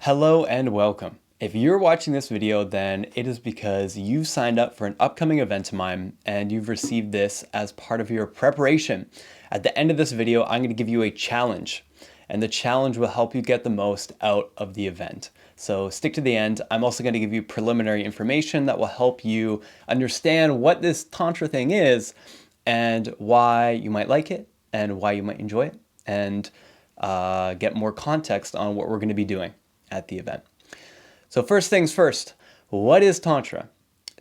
Hello and welcome. If you're watching this video, then it is because you've signed up for an upcoming event of mine and you've received this as part of your preparation. At the end of this video, I'm going to give you a challenge, and the challenge will help you get the most out of the event. So stick to the end. I'm also going to give you preliminary information that will help you understand what this Tantra thing is and why you might like it and why you might enjoy it, and get more context on what we're going to be doing at the event. So first things first, what is Tantra?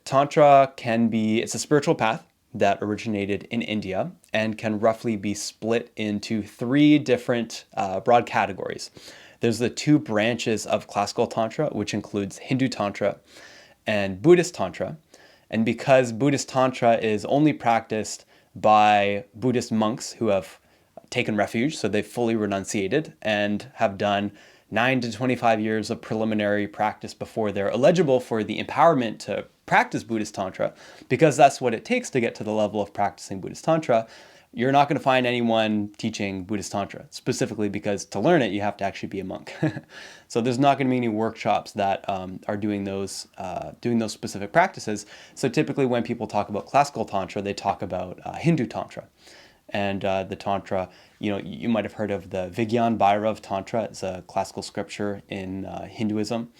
Tantra it's a spiritual path that originated in India and can roughly be split into three different broad categories. There's the two branches of classical Tantra, which includes Hindu Tantra and Buddhist Tantra. And because Buddhist Tantra is only practiced by Buddhist monks who have taken refuge, so they've fully renunciated and have done 9 to 25 years of preliminary practice before they're eligible for the empowerment to practice Buddhist Tantra, because that's what it takes to get to the level of practicing Buddhist Tantra. You're not going to find anyone teaching Buddhist Tantra, specifically because to learn it, you have to actually be a monk. So there's not going to be any workshops that are doing those specific practices. So typically when people talk about classical Tantra, they talk about Hindu Tantra. And the Tantra, you might have heard of the Vigyan Bhairav Tantra. It's a classical scripture in Hinduism.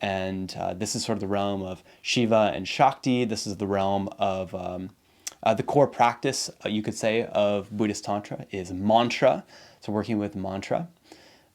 And this is sort of the realm of Shiva and Shakti. This is the realm of the core practice, you could say, of Buddhist Tantra is mantra. So working with mantra.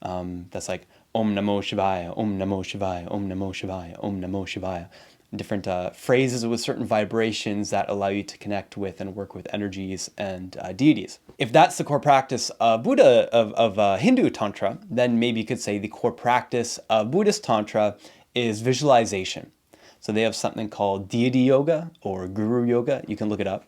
That's like Om Namo Shivaya, Om Namo Shivaya, Om Namo Shivaya, Om Namo Shivaya. Different phrases with certain vibrations that allow you to connect with and work with energies and deities. If that's the core practice of Hindu Tantra, then maybe you could say the core practice of Buddhist Tantra is visualization. So they have something called deity yoga or guru yoga. You can look it up.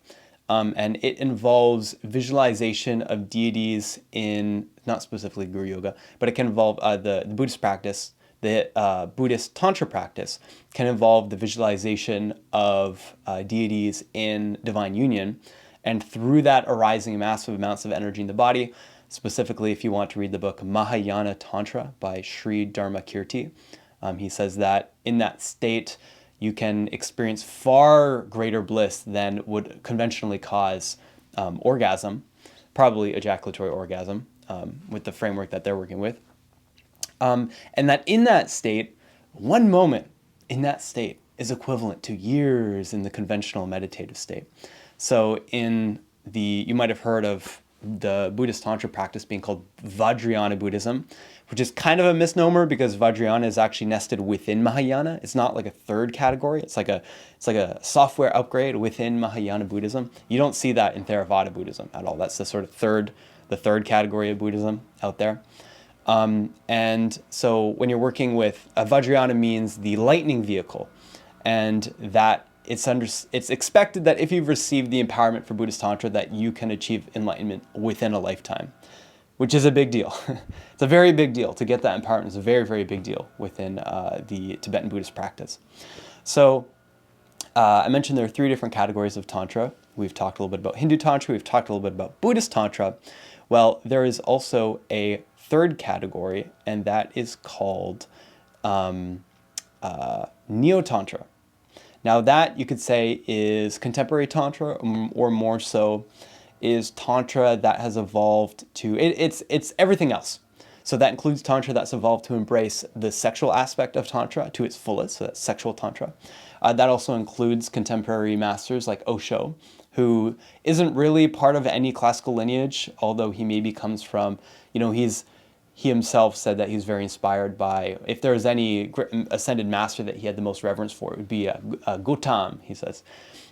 And it involves visualization of deities in, not specifically guru yoga, but it can involve the Buddhist practice. The Buddhist Tantra practice can involve the visualization of deities in divine union, and through that arising massive amounts of energy in the body. Specifically, if you want to read the book Mahayana Tantra by Sri Dharmakirti, he says that in that state you can experience far greater bliss than would conventionally cause orgasm, probably ejaculatory orgasm, with the framework that they're working with. And that in that state, one moment in that state is equivalent to years in the conventional meditative state. So you might have heard of the Buddhist Tantra practice being called Vajrayana Buddhism, which is kind of a misnomer because Vajrayana is actually nested within Mahayana. It's not like a third category. It's like a software upgrade within Mahayana Buddhism. You don't see that in Theravada Buddhism at all. That's the sort of third category of Buddhism out there. And so when you're working with Vajrayana means the lightning vehicle, and that it's expected that if you've received the empowerment for Buddhist Tantra that you can achieve enlightenment within a lifetime, which is a big deal. It's a very big deal. To get that empowerment is a very, very big deal within the Tibetan Buddhist practice. So I mentioned there are three different categories of Tantra. We've talked a little bit about Hindu Tantra. We've talked a little bit about Buddhist Tantra. Well, there is also a third category, and that is called Neo-Tantra. Now that, you could say, is contemporary Tantra, or more so is Tantra that has evolved to, it's everything else. So that includes Tantra that's evolved to embrace the sexual aspect of Tantra to its fullest, so that's sexual Tantra. That also includes contemporary masters like Osho, who isn't really part of any classical lineage, although he maybe comes from, he himself said that he was very inspired by, if there was any ascended master that he had the most reverence for, it would be Gautam, he says.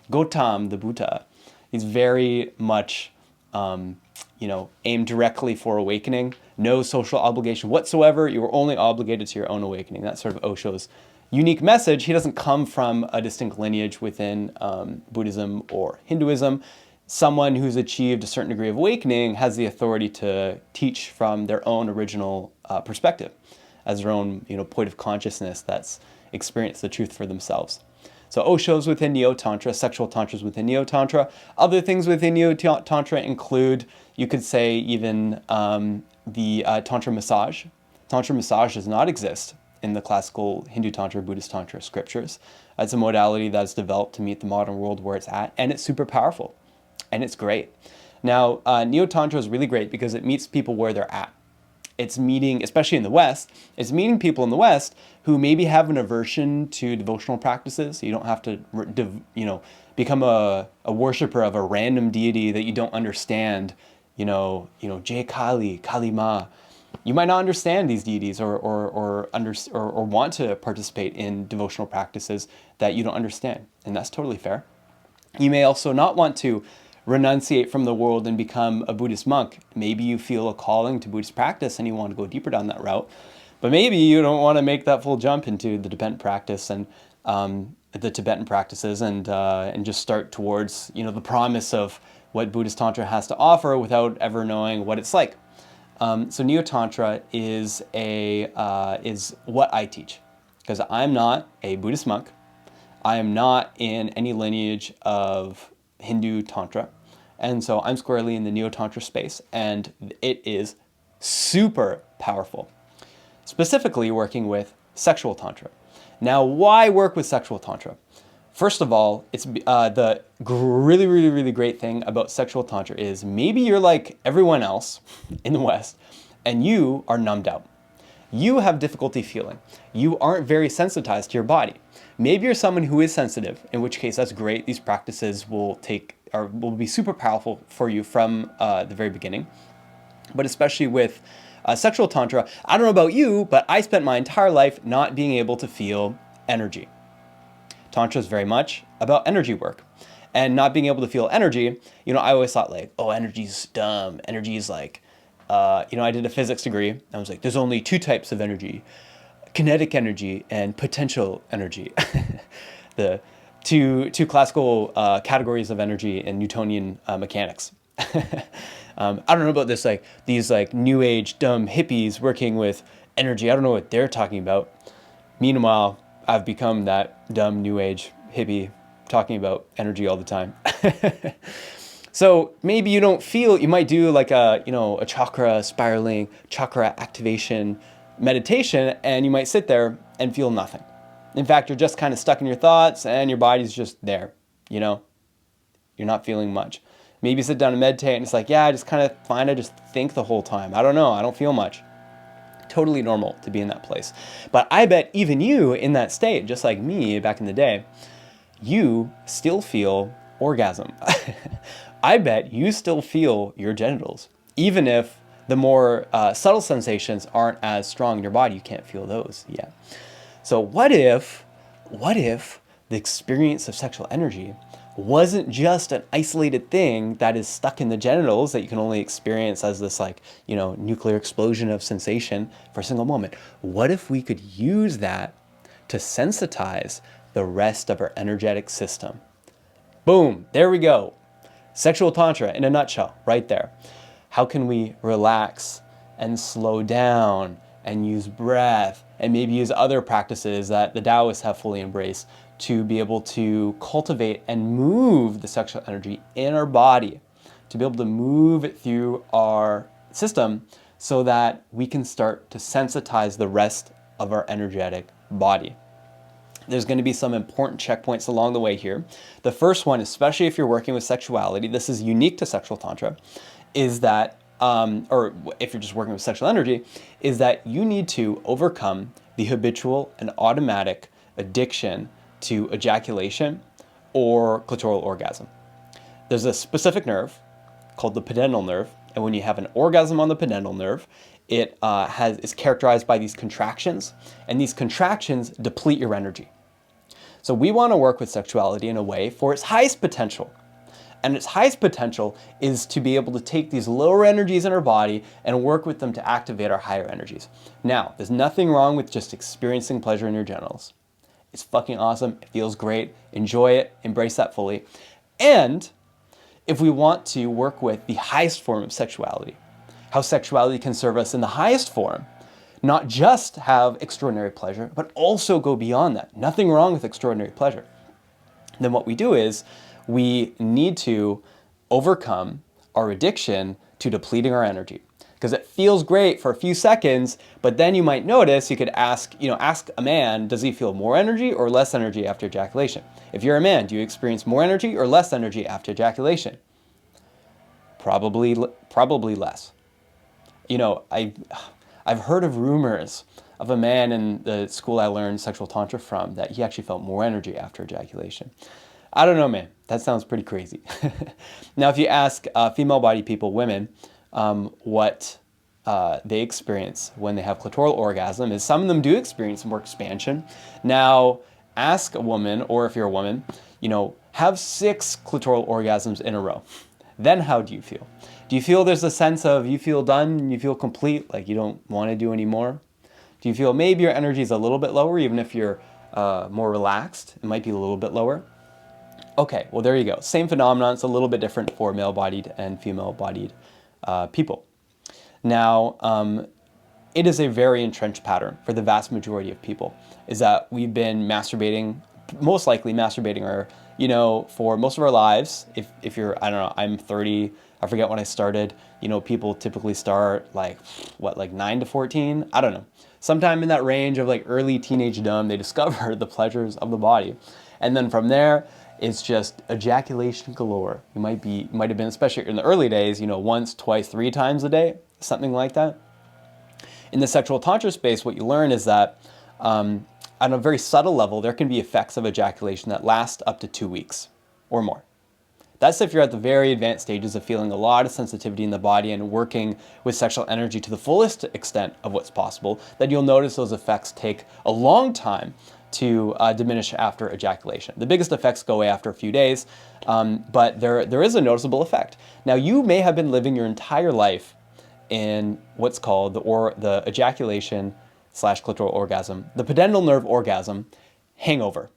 Gautam, the Buddha, he's very much, aimed directly for awakening. No social obligation whatsoever. You are only obligated to your own awakening. That's sort of Osho's unique message. He doesn't come from a distinct lineage within Buddhism or Hinduism. Someone who's achieved a certain degree of awakening has the authority to teach from their own original perspective, as their own point of consciousness that's experienced the truth for themselves. So Osho's within Neo-Tantra, sexual Tantra's within Neo-Tantra. Other things within Neo-Tantra include, you could say, even the Tantra massage. Tantra massage does not exist in the classical Hindu Tantra, Buddhist Tantra scriptures. It's a modality that's developed to meet the modern world where it's at, and it's super powerful, and it's great. Now, Neo-Tantra is really great because it meets people where they're at. It's meeting, especially in the West, it's meeting people in the West who maybe have an aversion to devotional practices. You don't have to, become a worshiper of a random deity that you don't understand. Jai Kali, Kali Ma. You might not understand these deities or want to participate in devotional practices that you don't understand, and that's totally fair. You may also not want to renunciate from the world and become a Buddhist monk. Maybe you feel a calling to Buddhist practice and you want to go deeper down that route, but maybe you don't want to make that full jump into the Tibetan practice and the Tibetan practices and just start towards the promise of what Buddhist Tantra has to offer without ever knowing what it's like. So Neo-Tantra is what I teach, because I'm not a Buddhist monk. I am not in any lineage of Hindu Tantra, and so I'm squarely in the Neo-Tantra space, and it is super powerful, specifically working with sexual Tantra. Now, why work with sexual Tantra? First of all, it's the really, really, really great thing about sexual Tantra is maybe you're like everyone else in the West, and you are numbed out. You have difficulty feeling. You aren't very sensitized to your body. Maybe you're someone who is sensitive, in which case that's great. These practices will be super powerful for you from the very beginning. But especially with sexual Tantra, I don't know about you, but I spent my entire life not being able to feel energy. Tantra is very much about energy work. And not being able to feel energy, I always thought like, oh, energy's dumb. Energy is like, I did a physics degree. I was like, there's only two types of energy: kinetic energy and potential energy. The two classical categories of energy in Newtonian mechanics. I don't know about these new age dumb hippies working with energy. I don't know what they're talking about. Meanwhile, I've become that dumb new age hippie talking about energy all the time. So maybe you don't feel, you might do like a chakra spiraling, chakra activation meditation, and you might sit there and feel nothing. In fact, you're just kind of stuck in your thoughts and your body's just there, You're not feeling much. Maybe you sit down and meditate and it's like, yeah, I just kind of find I just think the whole time. I don't know, I don't feel much. Totally normal to be in that place. But I bet even you in that state, just like me back in the day, you still feel orgasm. I bet you still feel your genitals. Even if the more subtle sensations aren't as strong in your body, you can't feel those yet. So what if the experience of sexual energy wasn't just an isolated thing that is stuck in the genitals that you can only experience as this nuclear explosion of sensation for a single moment? What if we could use that to sensitize the rest of our energetic system? Boom, there we go. Sexual Tantra in a nutshell, right there. How can we relax and slow down and use breath and maybe use other practices that the Taoists have fully embraced to be able to cultivate and move the sexual energy in our body, to be able to move it through our system so that we can start to sensitize the rest of our energetic body. There's going to be some important checkpoints along the way here. The first one, especially if you're working with sexuality, this is unique to sexual Tantra, is that, or if you're just working with sexual energy, is that you need to overcome the habitual and automatic addiction to ejaculation or clitoral orgasm. There's a specific nerve called the pudendal nerve, and when you have an orgasm on the pudendal nerve, it is characterized by these contractions, and these contractions deplete your energy. So we want to work with sexuality in a way for its highest potential. And its highest potential is to be able to take these lower energies in our body and work with them to activate our higher energies. Now, there's nothing wrong with just experiencing pleasure in your genitals. It's fucking awesome. It feels great. Enjoy it. Embrace that fully. And if we want to work with the highest form of sexuality, how sexuality can serve us in the highest form, not just have extraordinary pleasure, but also go beyond that. Nothing wrong with extraordinary pleasure. Then what we do is we need to overcome our addiction to depleting our energy. because it feels great for a few seconds, but then you might notice, you could ask a man, does he feel more energy or less energy after ejaculation? If you're a man, do you experience more energy or less energy after ejaculation? Probably less. I've heard of rumors of a man in the school I learned sexual tantra from that he actually felt more energy after ejaculation. I don't know, man. That sounds pretty crazy. Now, if you ask female-bodied people, women, what they experience when they have clitoral orgasm, is some of them do experience more expansion. Now, ask a woman, or if you're a woman, have 6 clitoral orgasms in a row. Then how do you feel? Do you feel there's a sense of you feel done, you feel complete, like you don't want to do any more? Do you feel maybe your energy is a little bit lower, even if you're more relaxed? It might be a little bit lower. Okay, well, there you go. Same phenomenon. It's a little bit different for male-bodied and female-bodied people. Now, it is a very entrenched pattern for the vast majority of people, is that we've been masturbating, most likely masturbating for most of our lives. If you're, I don't know, I'm 30, I forget when I started, people typically start like 9 to 14? I don't know. Sometime in that range of like early teenagedom, they discover the pleasures of the body. And then from there, it's just ejaculation galore. You might have been, especially in the early days, once, twice, 3 times a day, something like that. In the sexual tantra space, what you learn is that on a very subtle level, there can be effects of ejaculation that last up to 2 weeks or more. That's if you're at the very advanced stages of feeling a lot of sensitivity in the body and working with sexual energy to the fullest extent of what's possible, then you'll notice those effects take a long time to diminish after ejaculation. The biggest effects go away after a few days, but there is a noticeable effect. Now, you may have been living your entire life in what's called the ejaculation / clitoral orgasm, the pudendal nerve orgasm hangover,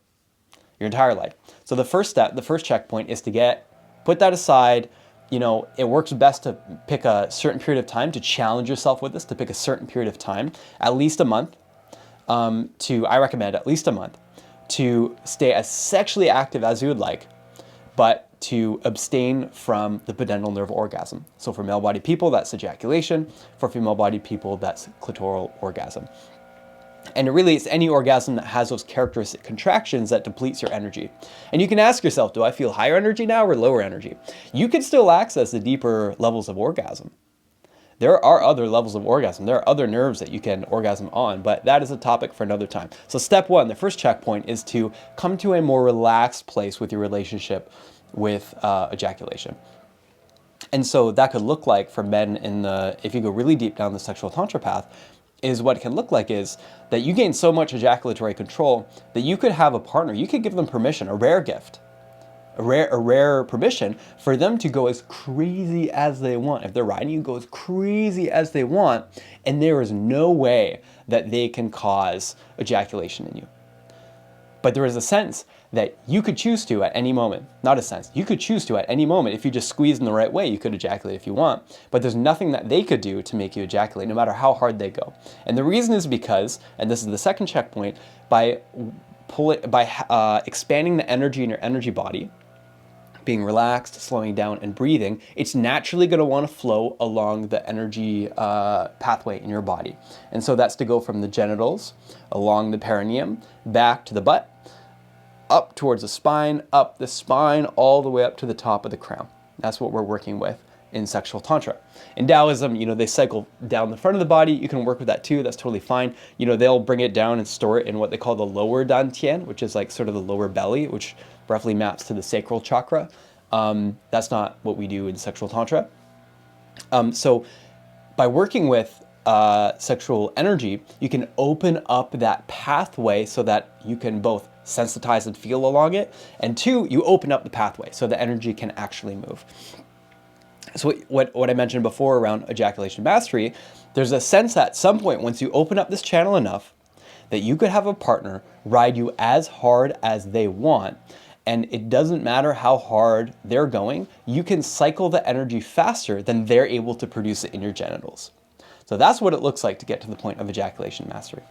your entire life. So the first step, the first checkpoint is to put that aside. It works best to pick a certain period of time, to challenge yourself with this, to pick a certain period of time, at least a month. I recommend at least a month, to stay as sexually active as you would like, but to abstain from the pudendal nerve orgasm. So for male-bodied people, that's ejaculation. For female-bodied people, that's clitoral orgasm. And really, it's any orgasm that has those characteristic contractions that depletes your energy. And you can ask yourself, do I feel higher energy now or lower energy? You can still access the deeper levels of orgasm. There are other levels of orgasm. There are other nerves that you can orgasm on, but that is a topic for another time. So step 1, the first checkpoint, is to come to a more relaxed place with your relationship with ejaculation. And so that could look like for men if you go really deep down the sexual tantra path, is what it can look like is that you gain so much ejaculatory control that you could have a partner, you could give them permission, a rare gift, a rare permission for them to go as crazy as they want. If they're riding, you go as crazy as they want, and there is no way that they can cause ejaculation in you. But there is a sense that you could choose to at any moment. Not a sense. You could choose to at any moment. If you just squeeze in the right way, you could ejaculate if you want. But there's nothing that they could do to make you ejaculate, no matter how hard they go. And the reason is because, and this is the second checkpoint, by expanding the energy in your energy body, being relaxed, slowing down, and breathing, it's naturally going to want to flow along the energy pathway in your body. And so that's to go from the genitals, along the perineum, back to the butt, up towards the spine, up the spine, all the way up to the top of the crown. That's what we're working with in sexual tantra. In Taoism, they cycle down the front of the body. You can work with that too. That's totally fine. They'll bring it down and store it in what they call the lower dantian, which is like sort of the lower belly, which roughly maps to the sacral chakra. That's not what we do in sexual tantra. So by working with sexual energy, you can open up that pathway so that you can both sensitize and feel along it, and 2, you open up the pathway so the energy can actually move. So what I mentioned before around ejaculation mastery, there's a sense that at some point, once you open up this channel enough, that you could have a partner ride you as hard as they want, and it doesn't matter how hard they're going, you can cycle the energy faster than they're able to produce it in your genitals. So that's what it looks like to get to the point of ejaculation mastery.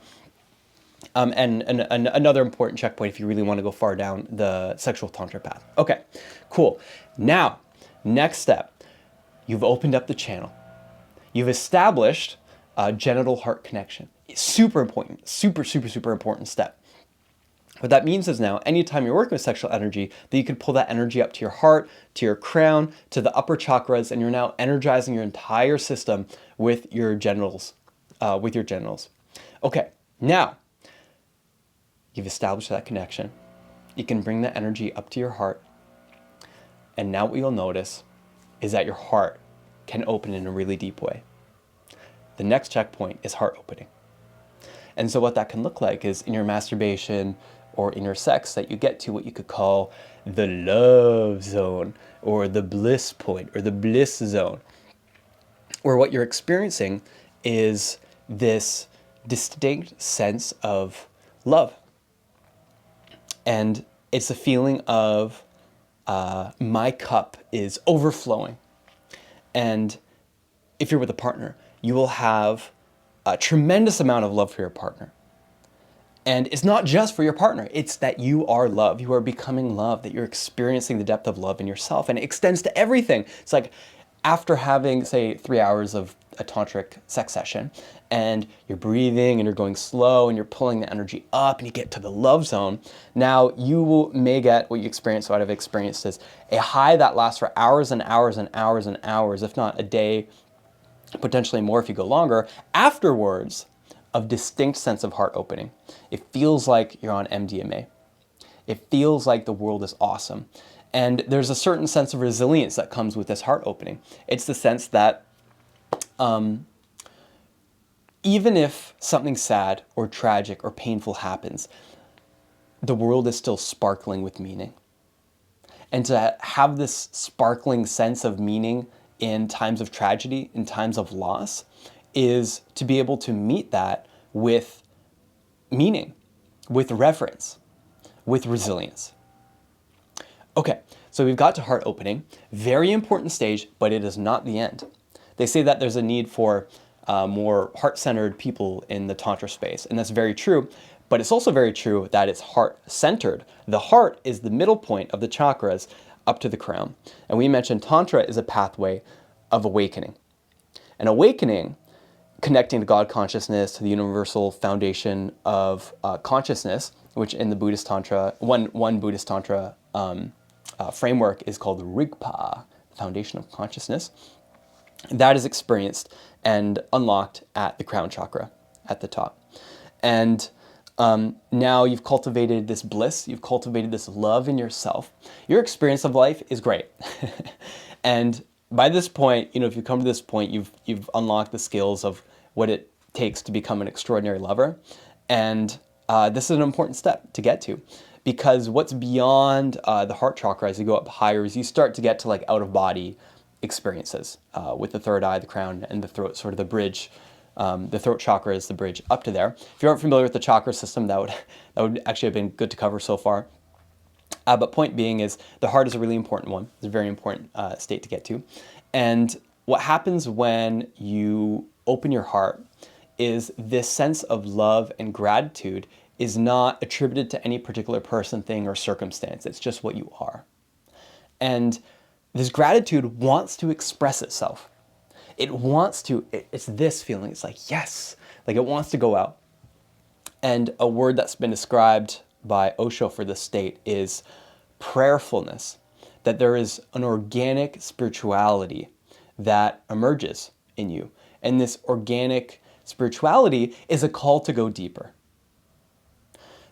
And another important checkpoint if you really want to go far down the sexual tantra path. Okay, cool. Now, next step, you've opened up the channel. you've established a genital heart connection. It's super important, super important step. What that means is now, anytime you're working with sexual energy, that you could pull that energy up to your heart, to your crown, to the upper chakras, and you're now energizing your entire system with your genitals. Okay, now you've established that connection. You can bring that energy up to your heart. And now what you'll notice is that your heart can open in a really deep way. The next checkpoint is heart opening. And so what that can look like is in your masturbation or in your sex that you get to what you could call the love zone or the bliss point or the bliss zone, where what you're experiencing is this distinct sense of love. And it's a feeling of my cup is overflowing. And if you're with a partner, you will have a tremendous amount of love for your partner. And it's not just for your partner, it's that you are love, you are becoming love, that you're experiencing the depth of love in yourself, and it extends to everything. It's like after having, say, 3 hours of a tantric sex session, and you're breathing and you're going slow and you're pulling the energy up and you get to the love zone, now may get what you experience, what I've experienced is a high that lasts for hours and hours and hours and hours, if not a day, potentially more if you go longer, afterwards of distinct sense of heart opening. It feels like you're on MDMA. It feels like the world is awesome. And there's a certain sense of resilience that comes with this heart opening. It's the sense that even if something sad or tragic or painful happens, the world is still sparkling with meaning. And to have this sparkling sense of meaning in times of tragedy, in times of loss, is to be able to meet that with meaning, with reverence, with resilience. Okay, so we've got to heart opening. Very important stage, but it is not the end. They say that there's a need for more heart-centered people in the Tantra space, and that's very true, but it's also very true that it's heart-centered. The heart is the middle point of the chakras up to the crown. And we mentioned Tantra is a pathway of awakening. And awakening, connecting to God consciousness, to the universal foundation of consciousness, which in the Buddhist Tantra, one Buddhist Tantra framework is called Rigpa, foundation of consciousness. That is experienced and unlocked at the crown chakra at the top. And now you've cultivated this bliss, you've cultivated this love in yourself. Your experience of life is great. And by this point, if you come to this point, you've unlocked the skills of what it takes to become an extraordinary lover. And this is an important step to get to, because what's beyond the heart chakra as you go up higher is you start to get to like out of body experiences with the third eye, the crown, and the throat, sort of the bridge. The throat chakra is the bridge up to there. If you aren't familiar with the chakra system, that would actually have been good to cover so far. But point being is the heart is a really important one. It's a very important state to get to. And what happens when you open your heart is this sense of love and gratitude is not attributed to any particular person, thing, or circumstance. It's just what you are. And this gratitude wants to express itself. It's this feeling. It's like, yes, like it wants to go out. And a word that's been described by Osho for this state is prayerfulness, that there is an organic spirituality that emerges in you. And this organic spirituality is a call to go deeper.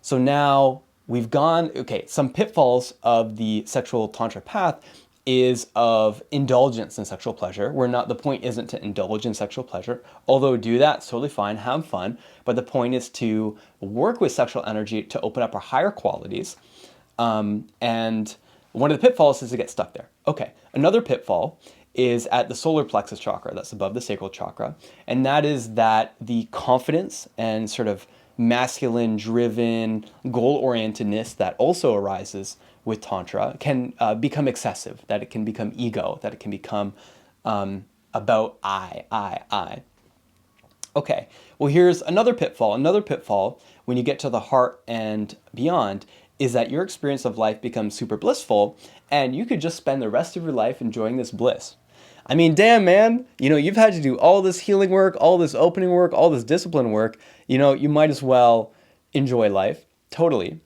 So now we've gone, some pitfalls of the sexual tantra path is of indulgence in sexual pleasure. The point isn't to indulge in sexual pleasure, although do that, it's totally fine, have fun, but the point is to work with sexual energy to open up our higher qualities. And one of the pitfalls is to get stuck there. Okay, another pitfall is at the solar plexus chakra, that's above the sacral chakra, and that is that the confidence and sort of masculine-driven goal-orientedness that also arises with Tantra can become excessive, that it can become ego, that it can become about I. Okay, well here's another pitfall. Another pitfall when you get to the heart and beyond is that your experience of life becomes super blissful and you could just spend the rest of your life enjoying this bliss. I mean, damn, man, you've had to do all this healing work, all this opening work, all this discipline work. You might as well enjoy life. Totally.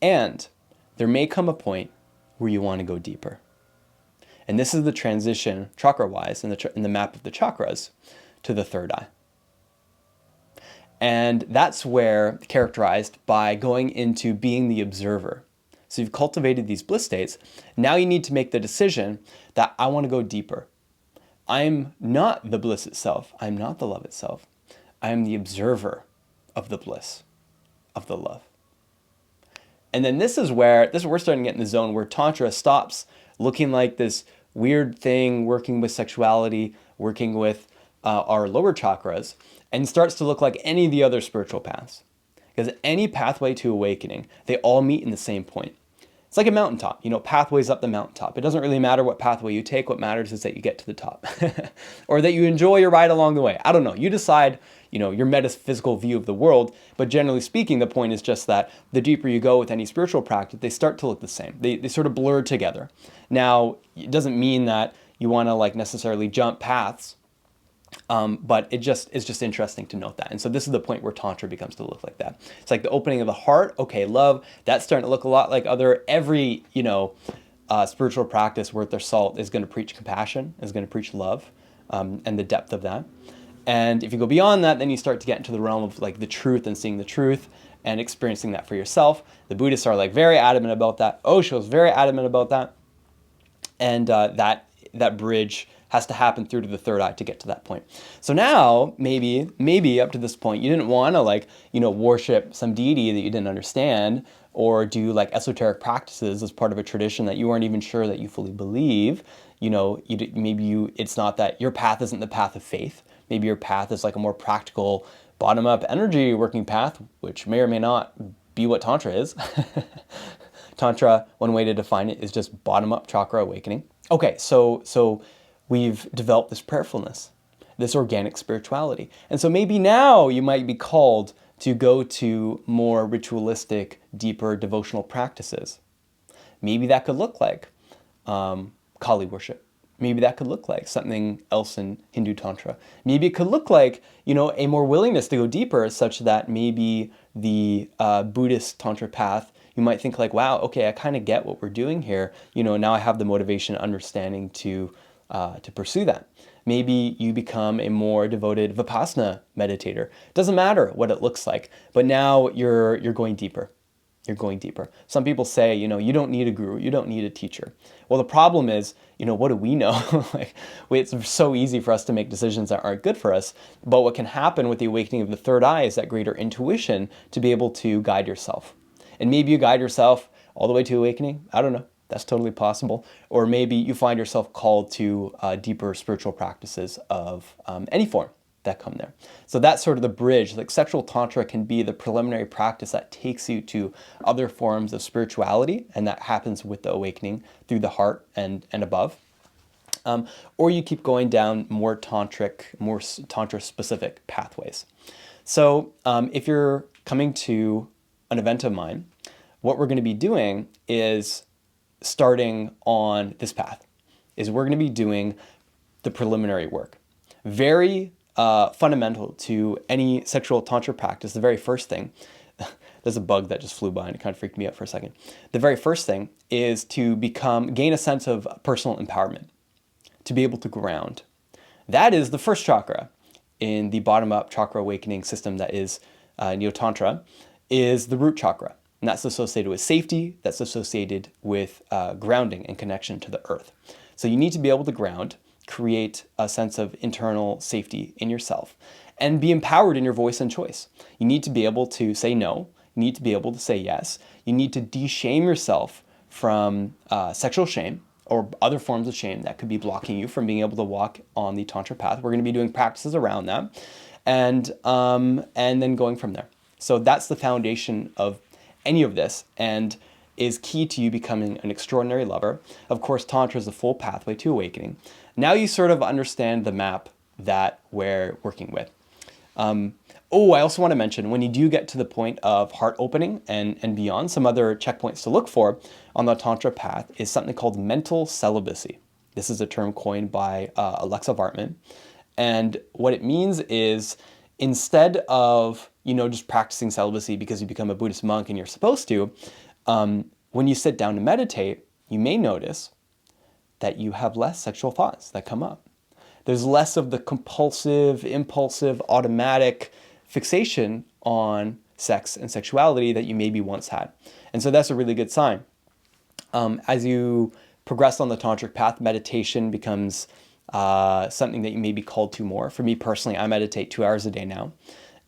And there may come a point where you want to go deeper. And this is the transition, chakra-wise, in the map of the chakras, to the third eye. And that's where, characterized by going into being the observer. So you've cultivated these bliss states. Now you need to make the decision that I want to go deeper. I'm not the bliss itself. I'm not the love itself. I am the observer of the bliss, of the love. And then this is where we're starting to get in the zone where Tantra stops looking like this weird thing, working with sexuality, working with our lower chakras, and starts to look like any of the other spiritual paths. Because any pathway to awakening, they all meet in the same point. It's like a mountaintop, pathways up the mountaintop. It doesn't really matter what pathway you take. What matters is that you get to the top or that you enjoy your ride along the way. I don't know. You decide, your metaphysical view of the world. But generally speaking, the point is just that the deeper you go with any spiritual practice, they start to look the same. They sort of blur together. Now, it doesn't mean that you want to necessarily jump paths. But it's just interesting to note that. And so this is the point where Tantra becomes to look like that. It's like the opening of the heart. Okay, love, that's starting to look a lot like every spiritual practice worth their salt is going to preach compassion, is going to preach love, and the depth of that. And if you go beyond that, then you start to get into the realm of the truth and seeing the truth and experiencing that for yourself. The Buddhists are very adamant about that. Osho's very adamant about that. And that bridge has to happen through to the third eye to get to that point. So now, maybe up to this point, you didn't want to worship some deity that you didn't understand, or do esoteric practices as part of a tradition that you weren't even sure that you fully believe. It's not that your path isn't the path of faith. Maybe your path is a more practical, bottom-up energy working path, which may or may not be what Tantra is. Tantra, one way to define it, is just bottom-up chakra awakening. Okay, so we've developed this prayerfulness, this organic spirituality. And so maybe now you might be called to go to more ritualistic, deeper devotional practices. Maybe that could look like Kali worship. Maybe that could look like something else in Hindu Tantra. Maybe it could look like, a more willingness to go deeper, such that maybe the Buddhist Tantra path, you might think wow, okay, I kind of get what we're doing here. Now I have the motivation and understanding to pursue that. Maybe you become a more devoted Vipassana meditator. Doesn't matter what it looks like, but now you're going deeper. You're going deeper. Some people say, you don't need a guru, you don't need a teacher. Well, the problem is, what do we know? It's so easy for us to make decisions that aren't good for us. But what can happen with the awakening of the third eye is that greater intuition to be able to guide yourself. And maybe you guide yourself all the way to awakening. I don't know. That's totally possible. Or maybe you find yourself called to deeper spiritual practices of any form that come there. So that's sort of the bridge. Sexual Tantra can be the preliminary practice that takes you to other forms of spirituality, and that happens with the awakening through the heart and above. Or you keep going down more Tantra-specific pathways. So if you're coming to an event of mine, what we're going to be doing is starting on this path, is we're going to be doing the preliminary work. Very fundamental to any sexual Tantra practice, the very first thing, there's a bug that just flew by and it kind of freaked me out for a second. The very first thing is to gain a sense of personal empowerment, to be able to ground. That is the first chakra in the bottom-up chakra awakening system that is Neo-Tantra, is the root chakra. And that's associated with safety, that's associated with grounding and connection to the earth. So you need to be able to ground, create a sense of internal safety in yourself, and be empowered in your voice and choice. You need to be able to say no, you need to be able to say yes, you need to de-shame yourself from sexual shame or other forms of shame that could be blocking you from being able to walk on the Tantra path. We're going to be doing practices around that, and then going from there. So that's the foundation of any of this, and is key to you becoming an extraordinary lover. Of course, Tantra is the full pathway to awakening. Now you sort of understand the map that we're working with. I also want to mention, when you do get to the point of heart opening and beyond, some other checkpoints to look for on the Tantra path is something called mental celibacy. This is a term coined by Alexa Vartman. And what it means is, instead of, just practicing celibacy because you become a Buddhist monk and you're supposed to, when you sit down to meditate, you may notice that you have less sexual thoughts that come up. There's less of the compulsive, impulsive, automatic fixation on sex and sexuality that you maybe once had. And so that's a really good sign. As you progress on the tantric path, meditation becomes something that you may be called to more. For me personally, I meditate 2 hours a day now.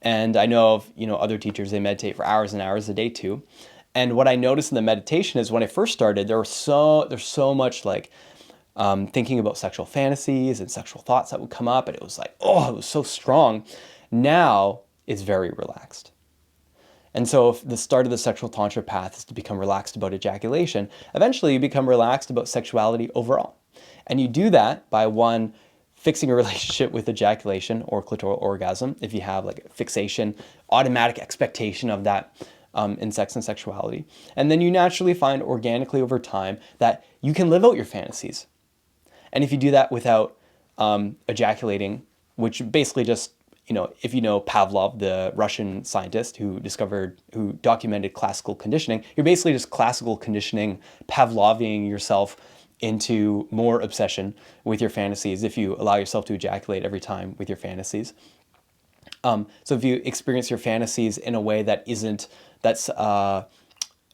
And I know of other teachers, they meditate for hours and hours a day too. And what I noticed in the meditation is when I first started, there's so much like thinking about sexual fantasies and sexual thoughts that would come up, and it was like, oh, it was so strong. Now it's very relaxed. And so if the start of the sexual tantra path is to become relaxed about ejaculation, eventually you become relaxed about sexuality overall. And you do that by, one, fixing a relationship with ejaculation or clitoral orgasm. If you have like a fixation, automatic expectation of that in sex and sexuality. And then you naturally find organically over time that you can live out your fantasies. And if you do that without ejaculating, which basically just, if you know Pavlov, the Russian scientist who documented classical conditioning, you're basically just classical conditioning, Pavlovian yourself into more obsession with your fantasies if you allow yourself to ejaculate every time with your fantasies. So if you experience your fantasies in a way that's not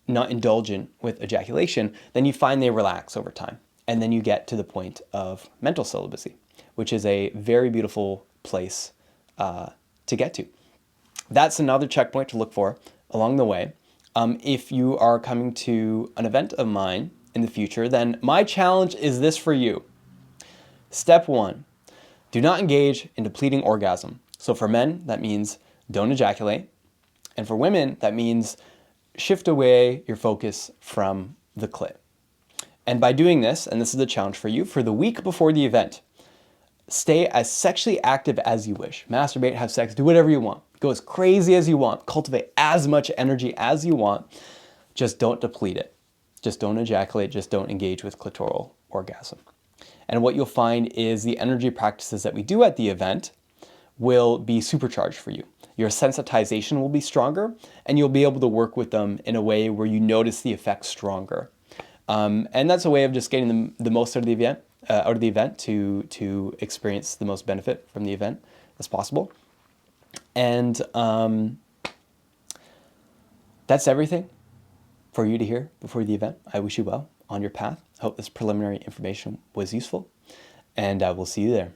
indulgent with ejaculation, then you find they relax over time. And then you get to the point of mental celibacy, which is a very beautiful place to get to. That's another checkpoint to look for along the way. If you are coming to an event of mine in the future, then my challenge is this for you. Step 1, do not engage in depleting orgasm. So for men, that means don't ejaculate. And for women, that means shift away your focus from the clit. And by doing this, and this is a challenge for you, for the week before the event, stay as sexually active as you wish. Masturbate, have sex, do whatever you want. Go as crazy as you want. Cultivate as much energy as you want. Just don't deplete it. Just don't ejaculate. Just don't engage with clitoral orgasm. And what you'll find is the energy practices that we do at the event will be supercharged for you. Your sensitization will be stronger, and you'll be able to work with them in a way where you notice the effects stronger. And that's a way of just getting the most out of the event, to experience the most benefit from the event as possible. And that's everything for you to hear before the event. I wish you well on your path. I hope this preliminary information was useful, and I will see you there.